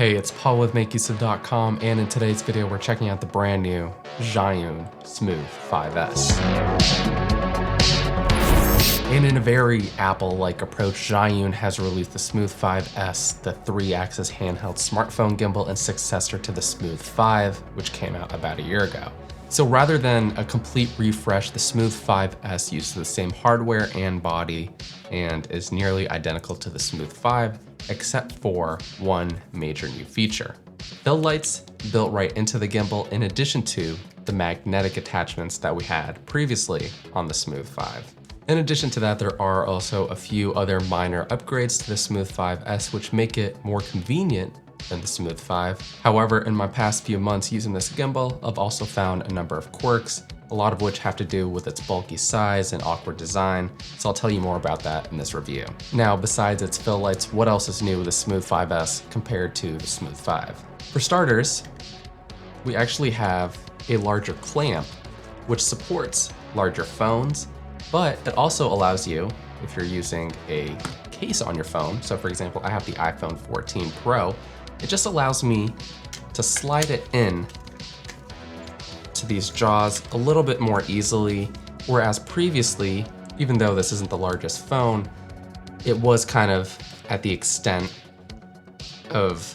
Hey, it's Paul with MakeUseOf.com, and in today's video we're checking out the brand new Zhiyun Smooth 5S. And in a very Apple-like approach, Zhiyun has released the Smooth 5S, the 3-axis handheld smartphone gimbal and successor to the Smooth 5, which came out about a year ago. So rather than a complete refresh, the Smooth 5S uses the same hardware and body and is nearly identical to the Smooth 5, except for one major new feature. Fill lights built right into the gimbal in addition to the magnetic attachments that we had previously on the Smooth 5. In addition to that, there are also a few other minor upgrades to the Smooth 5S which make it more convenient than the Smooth 5. However, in my past few months using this gimbal, I've also found a number of quirks, a lot of which have to do with its bulky size and awkward design, so I'll tell you more about that in this review. Now, besides its fill lights, what else is new with the Smooth 5S compared to the Smooth 5? For starters, we actually have a larger clamp, which supports larger phones, but it also allows you, if you're using a case on your phone, so for example, I have the iPhone 14 Pro, it just allows me to slide it in to these jaws a little bit more easily, whereas previously, even though this isn't the largest phone, it was kind of at the extent of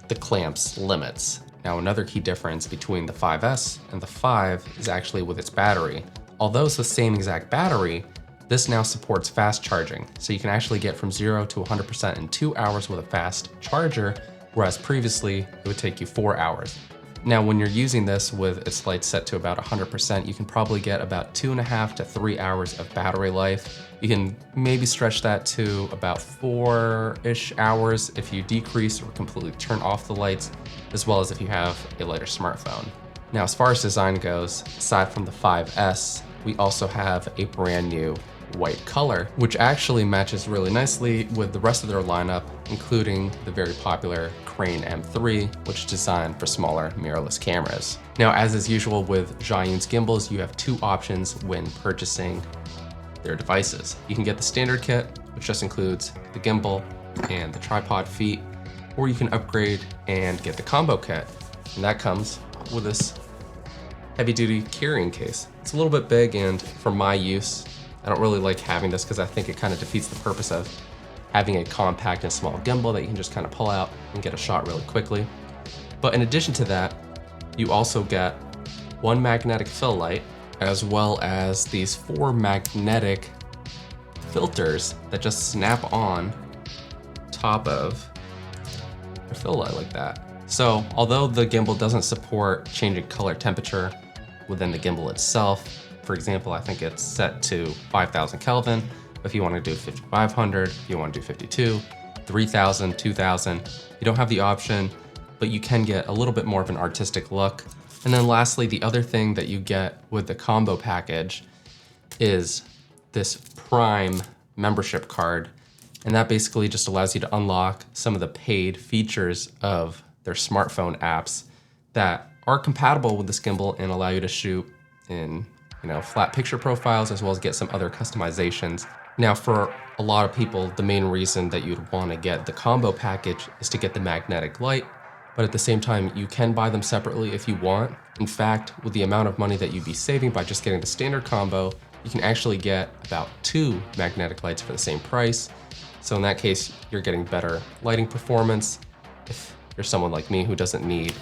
the clamp's limits. Now, another key difference between the 5S and the 5 is actually with its battery. Although it's the same exact battery, this now supports fast charging, so you can actually get from 0 to 100% in 2 hours with a fast charger, whereas previously it would take you 4 hours. Now, when you're using this with its lights set to about 100%, you can probably get about 2.5 to 3 hours of battery life. You can maybe stretch that to about 4-ish hours if you decrease or completely turn off the lights, as well as if you have a lighter smartphone. Now, as far as design goes, aside from the 5S, we also have a brand new white color, which actually matches really nicely with the rest of their lineup, including the very popular Crane M3, which is designed for smaller mirrorless cameras. Now, as is usual with Zhiyun's gimbals, you have two options when purchasing their devices. You can get the standard kit, which just includes the gimbal and the tripod feet, or you can upgrade and get the combo kit, and that comes with this heavy-duty carrying case. It's a little bit big, and for my use, I don't really like having this because I think it kind of defeats the purpose of having a compact and small gimbal that you can just kind of pull out and get a shot really quickly. But in addition to that, you also get one magnetic fill light, as well as these 4 magnetic filters that just snap on top of a fill light like that. So although the gimbal doesn't support changing color temperature within the gimbal itself, for example, I think it's set to 5,000 Kelvin. If you want to do 5,500, if you want to do 52, 3,000, 2,000, you don't have the option, but you can get a little bit more of an artistic look. And then lastly, the other thing that you get with the combo package is this Prime membership card. And that basically just allows you to unlock some of the paid features of their smartphone apps that are compatible with this gimbal and allow you to shoot in flat picture profiles, as well as get some other customizations. Now, for a lot of people, the main reason that you'd want to get the combo package is to get the magnetic light, but at the same time, you can buy them separately if you want. In fact, with the amount of money that you'd be saving by just getting the standard combo, you can actually get about 2 magnetic lights for the same price. So in that case, you're getting better lighting performance if you're someone like me who doesn't need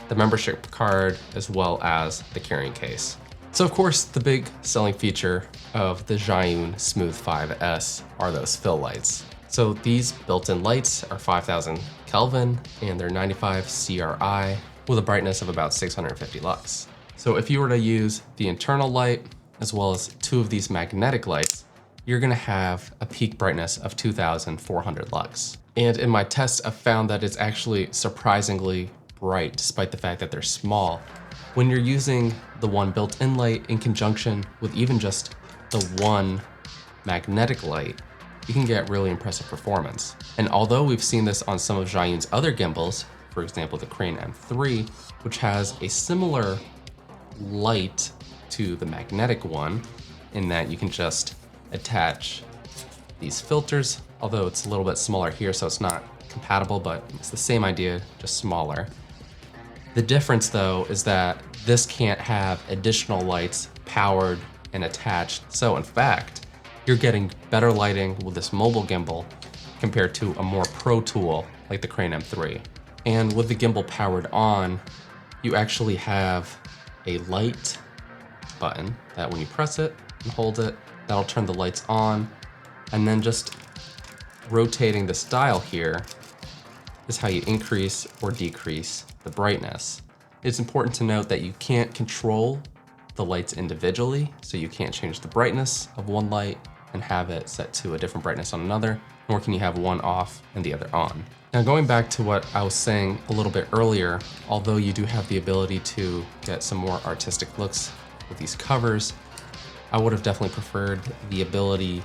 the membership card as well as the carrying case. So of course, the big selling feature of the Zhiyun Smooth 5S are those fill lights. So these built-in lights are 5,000 Kelvin and they're 95 CRI with a brightness of about 650 lux. So if you were to use the internal light as well as 2 of these magnetic lights, you're gonna have a peak brightness of 2,400 lux. And in my tests, I've found that it's actually surprisingly bright despite the fact that they're small. When you're using the one built-in light in conjunction with even just the one magnetic light, you can get really impressive performance. And although we've seen this on some of Zhiyun's other gimbals, for example, the Crane M3, which has a similar light to the magnetic one, in that you can just attach these filters, although it's a little bit smaller here, so it's not compatible, but it's the same idea, just smaller. The difference though is that this can't have additional lights powered and attached. So in fact, you're getting better lighting with this mobile gimbal compared to a more pro tool like the Crane M3. And with the gimbal powered on, you actually have a light button that when you press it and hold it, that'll turn the lights on. And then just rotating this dial here is how you increase or decrease the brightness. It's important to note that you can't control the lights individually, so you can't change the brightness of one light and have it set to a different brightness on another, nor can you have one off and the other on. Now going back to what I was saying a little bit earlier, although you do have the ability to get some more artistic looks with these covers, I would have definitely preferred the ability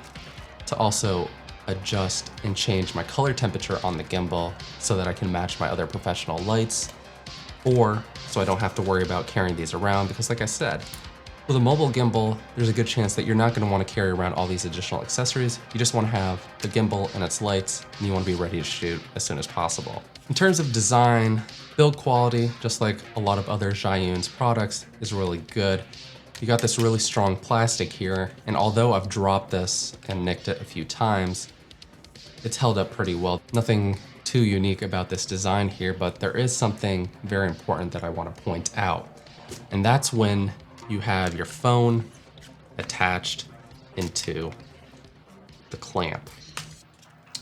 to also adjust and change my color temperature on the gimbal so that I can match my other professional lights, or so I don't have to worry about carrying these around, because like I said, with a mobile gimbal, there's a good chance that you're not going to want to carry around all these additional accessories. You just want to have the gimbal and its lights, and you want to be ready to shoot as soon as possible. In terms of design, build quality, just like a lot of other Zhiyun's products, is really good. You got this really strong plastic here, and although I've dropped this and nicked it a few times, it's held up pretty well. Nothing too unique about this design here, but there is something very important that I want to point out. And that's when you have your phone attached into the clamp.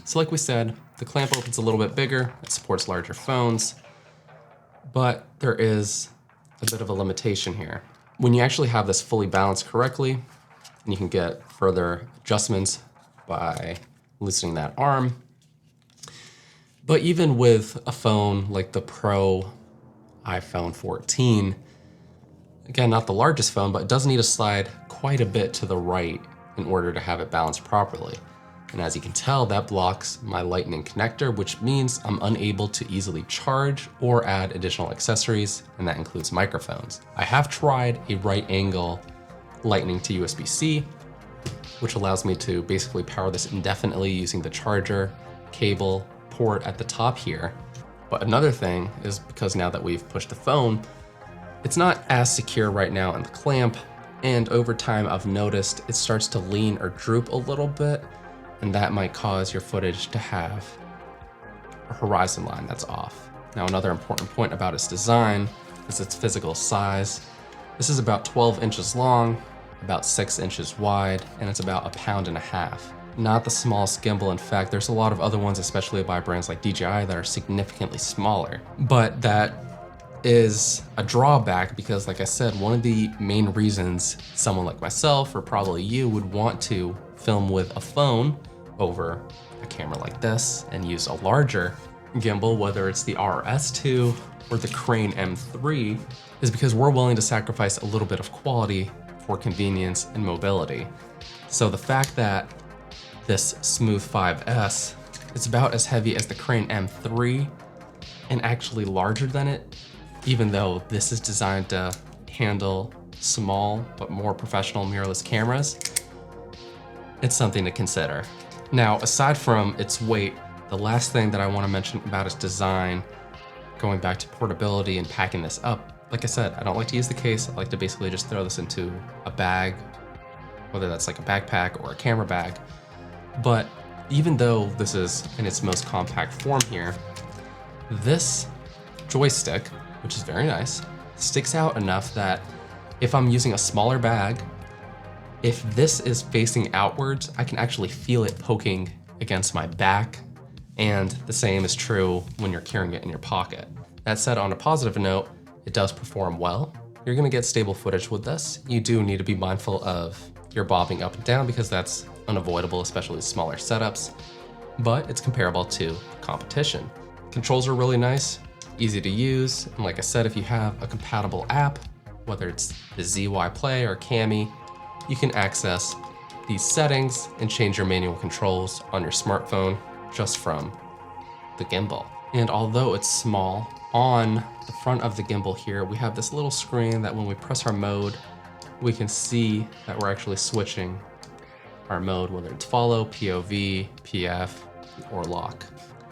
So like we said, the clamp opens a little bit bigger, it supports larger phones, but there is a bit of a limitation here. When you actually have this fully balanced correctly, and you can get further adjustments by loosening that arm. But even with a phone like the Pro iPhone 14, again, not the largest phone, but it does need to slide quite a bit to the right in order to have it balanced properly. And as you can tell, that blocks my lightning connector, which means I'm unable to easily charge or add additional accessories, and that includes microphones. I have tried a right angle lightning to USB-C, which allows me to basically power this indefinitely using the charger cable port at the top here. But another thing is, because now that we've pushed the phone, it's not as secure right now in the clamp, and over time I've noticed it starts to lean or droop a little bit, and that might cause your footage to have a horizon line that's off. Now, another important point about its design is its physical size. This is about 12 inches long, about 6 inches wide, and it's about 1.5 pounds. Not the smallest gimbal. In fact, there's a lot of other ones, especially by brands like DJI, that are significantly smaller. But that is a drawback because, like I said, one of the main reasons someone like myself, or probably you, would want to film with a phone over a camera like this and use a larger gimbal, whether it's the RS2 or the Crane M3, is because we're willing to sacrifice a little bit of quality for convenience and mobility. So the fact that this Smooth 5S is about as heavy as the Crane M3 and actually larger than it, even though this is designed to handle small but more professional mirrorless cameras, it's something to consider. Now, aside from its weight, the last thing that I want to mention about its design, going back to portability and packing this up, like I said, I don't like to use the case. I like to basically just throw this into a bag, whether that's like a backpack or a camera bag. But even though this is in its most compact form here, this joystick, which is very nice, sticks out enough that if I'm using a smaller bag, if this is facing outwards, I can actually feel it poking against my back, and the same is true when you're carrying it in your pocket. That said, on a positive note, it does perform well. You're gonna get stable footage with this. You do need to be mindful of your bobbing up and down because that's unavoidable, especially with smaller setups, but it's comparable to competition. Controls are really nice, easy to use, and like I said, if you have a compatible app, whether it's the ZY Play or Cami, you can access these settings and change your manual controls on your smartphone just from the gimbal. And although it's small, on the front of the gimbal here, we have this little screen that when we press our mode, we can see that we're actually switching our mode, whether it's follow, POV, PF, or lock.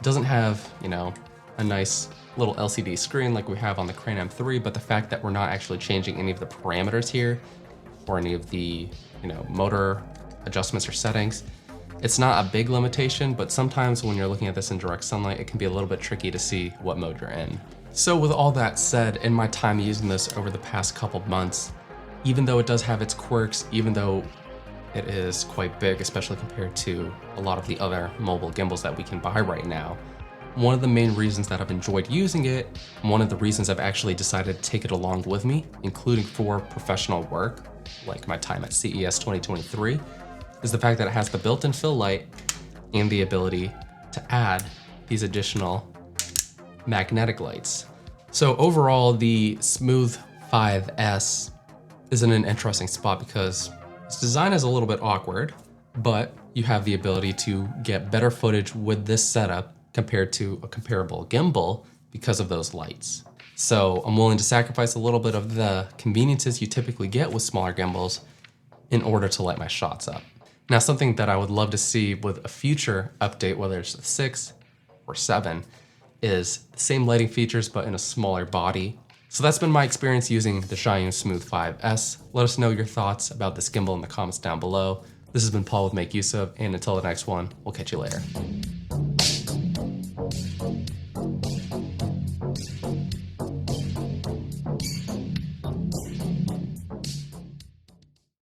doesn't have, you know, a nice little LCD screen like we have on the Crane M3, but the fact that we're not actually changing any of the parameters here or any of the, you know, motor adjustments or settings, it's not a big limitation, but sometimes when you're looking at this in direct sunlight, it can be a little bit tricky to see what mode you're in. So with all that said, in my time using this over the past couple months, even though it does have its quirks, even though it is quite big, especially compared to a lot of the other mobile gimbals that we can buy right now, one of the main reasons that I've enjoyed using it, one of the reasons I've actually decided to take it along with me, including for professional work, like my time at CES 2023, is the fact that it has the built-in fill light and the ability to add these additional magnetic lights. So overall, the Smooth 5S is in an interesting spot because its design is a little bit awkward, but you have the ability to get better footage with this setup compared to a comparable gimbal because of those lights. So I'm willing to sacrifice a little bit of the conveniences you typically get with smaller gimbals in order to light my shots up. Now, something that I would love to see with a future update, whether it's the 6 or 7, is the same lighting features, but in a smaller body. So that's been my experience using the Zhiyun Smooth 5S. Let us know your thoughts about this gimbal in the comments down below. This has been Paul with Make Use Of, and until the next one, we'll catch you later.